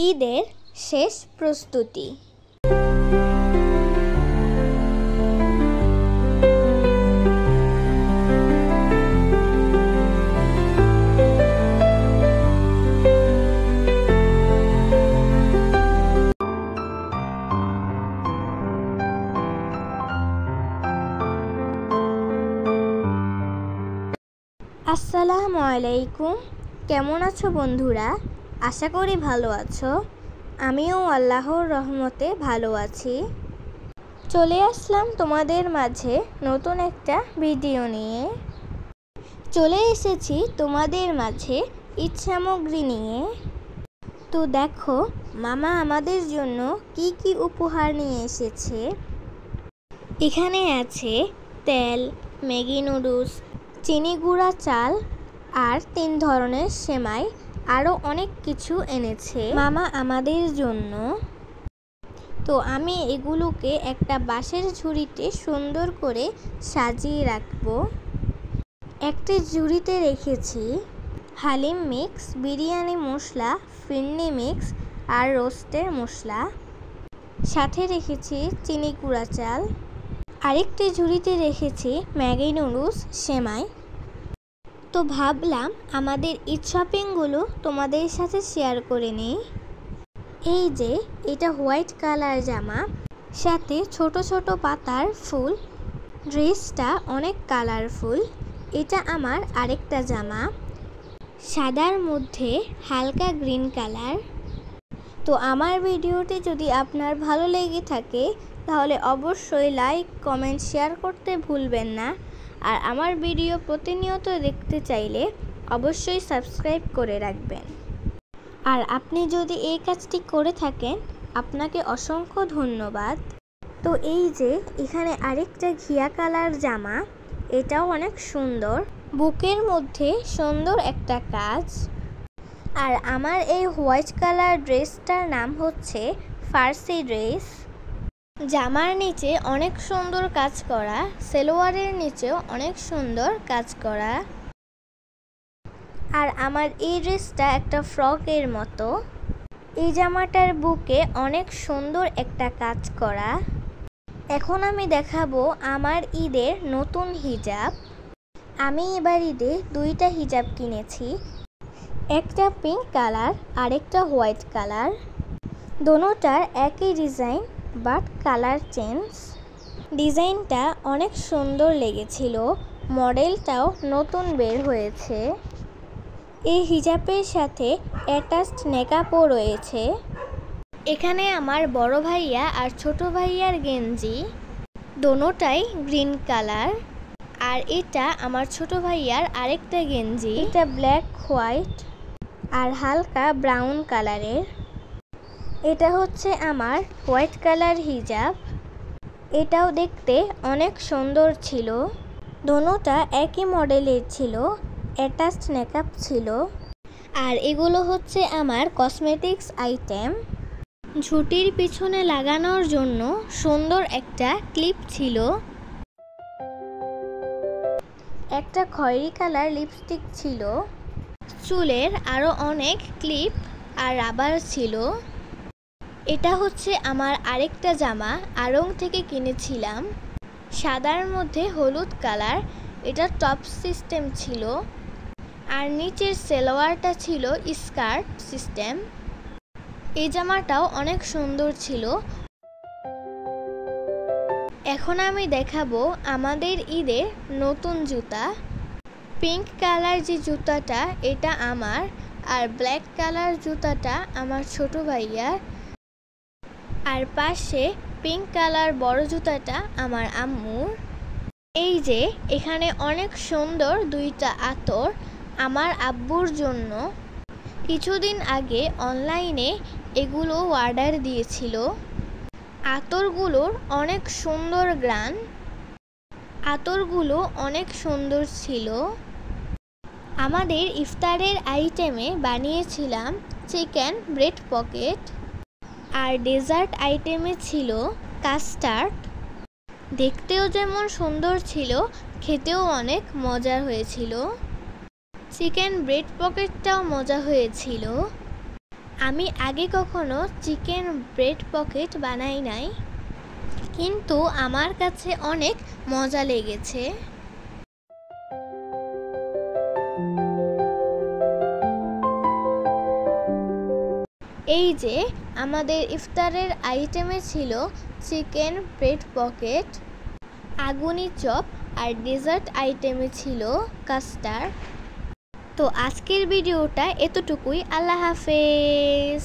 ঈদের শেষ প্রস্তুতি। আসসালামু আলাইকুম, কেমন আছো বন্ধুরা? আশা করি ভালো আছো। আমিও আল্লাহর রহমতে ভালো আছি। চলে আসলাম তোমাদের মাঝে নতুন একটা ভিডিও নিয়ে। চলে এসেছি তোমাদের মাঝে ঈদ সামগ্রী নিয়ে। তো দেখো মামা আমাদের জন্য কি কি উপহার নিয়ে এসেছে। এখানে আছে তেল, ম্যাগি নুডলস, চিনি গুঁড়া চাল আর 3 ধরনের সেমাই, আরও অনেক কিছু এনেছে মামা আমাদের জন্য। তো আমি এগুলোকে একটা বাঁশের ঝুড়িতে সুন্দর করে সাজিয়ে রাখবো। একটা ঝুড়িতে রেখেছি হালিম মিক্স, বিরিয়ানি মশলা, ফিরনি মিক্স আর রোস্টের মশলা। সাথে রেখেছি চিনি গুঁড়া চাল। আরেকটি ঝুড়িতে রেখেছি ম্যাগি নুডলস, সেমাই। তো ভাবলাম আমাদের ঈদ শপিংগুলো তোমাদের সাথে শেয়ার করে নিই। এই যে এটা হোয়াইট কালার জামা, সাথে ছোট ছোট পাতার ফুল। ড্রেসটা অনেক কালারফুল। এটা আমার আরেকটা জামা, সাদার মধ্যে হালকা গ্রিন কালার। তো আমার ভিডিওটি যদি আপনার ভালো লেগে থাকে তাহলে অবশ্যই লাইক, কমেন্ট, শেয়ার করতে ভুলবেন না। আর আমার ভিডিও প্রতিনিয়ত দেখতে চাইলে অবশ্যই সাবস্ক্রাইব করে রাখবেন। আর আপনি যদি এই কাজটি করে থাকেন আপনাকে অসংখ্য ধন্যবাদ। তো এই যে এখানে আরেকটা ঘিয়া কালার জামা, এটাও অনেক সুন্দর, বুকের মধ্যে সুন্দর একটা কাজ। আর আমার এই হোয়াইট কালার ড্রেসটার নাম হচ্ছে ফার্সি ড্রেস। জামার নিচে অনেক সুন্দর কাজ করা, সালোয়ারের নিচেও অনেক সুন্দর কাজ করা। আর আমার এই ড্রেসটা একটা ফ্রকের মতো। এই জামাটার বুকে অনেক সুন্দর একটা কাজ করা। এখন আমি দেখাবো আমার ঈদের নতুন হিজাব। আমি এবার ঈদে 2টা হিজাব কিনেছি, একটা পিঙ্ক কালার আর একটা হোয়াইট কালার। দোনোটার একই ডিজাইন বাট কালার চেঞ্জ। ডিজাইনটা অনেক সুন্দর লেগেছিল, মডেলটাও নতুন বের হয়েছে। এই হিজাবের সাথে অ্যাটাচড নেকাপও রয়েছে। এখানে আমার বড় ভাইয়া আর ছোট ভাইয়ার গেঞ্জি, দোনোটাই গ্রিন কালার। আর এটা আমার ছোট ভাইয়ার আরেকটা গেঞ্জি, এটা ব্ল্যাক, হোয়াইট আর হালকা ব্রাউন কালারের। এটা হচ্ছে আমার হোয়াইট কালার হিজাব। এটাও দেখতে অনেক সুন্দর ছিল। দোনোটা একই মডেলের ছিল, অ্যাটাচড নেকআপ ছিল। আর এগুলো হচ্ছে আমার কসমেটিক্স আইটেম। ঝুঁটির পিছনে লাগানোর জন্য সুন্দর একটা ক্লিপ ছিল। একটা খয়েরি কালার লিপস্টিক ছিল। চুলের আরও অনেক ক্লিপ আর রাবার ছিল। এটা হচ্ছে আমার আরেকটা জামা, আড়ং থেকে কিনেছিলাম, সাদার মধ্যে হলুদ কালার। এটা টপ সিস্টেম ছিল আর নিচের সালোয়ারটা ছিল স্কার্ট সিস্টেম। এই জামাটাও অনেক সুন্দর ছিল। এখন আমি দেখাবো আমাদের ঈদের নতুন জুতা। পিঙ্ক কালার যে জুতাটা এটা আমার, আর ব্ল্যাক কালার জুতাটা আমার ছোট ভাইয়ার। আর পাশে পিঙ্ক কালার বড় জুতাটা আমার আম্মুর। এই যে এখানে অনেক সুন্দর 2টা আতর আমার আব্বুর জন্য। কিছুদিন আগে অনলাইনে এগুলো অর্ডার দিয়েছিল। আতরগুলোর অনেক সুন্দর ঘ্রাণ, আতরগুলো অনেক সুন্দর ছিল। আমাদের ইফতারের আইটেমে বানিয়েছিলাম চিকেন ব্রেড পকেট, আর ডেজার্ট আইটেমে ছিল কাস্টার্ড। দেখতেও যেমন সুন্দর ছিল, খেতেও অনেক মজার হয়েছিল। চিকেন ব্রেড পকেটটাও মজা হয়েছিল। আমি আগে কখনো চিকেন ব্রেড পকেট বানাই নাই, কিন্তু আমার কাছে অনেক মজা লেগেছে। এই যে আমাদের ইফতারের আইটেমে ছিল চিকেন ব্রেড পকেট, আগুনি চপ, আর ডেজার্ট আইটেমে ছিল কাস্টার্ড। তো আজকের ভিডিওটা এতটুকুই। আল্লাহ হাফেজ।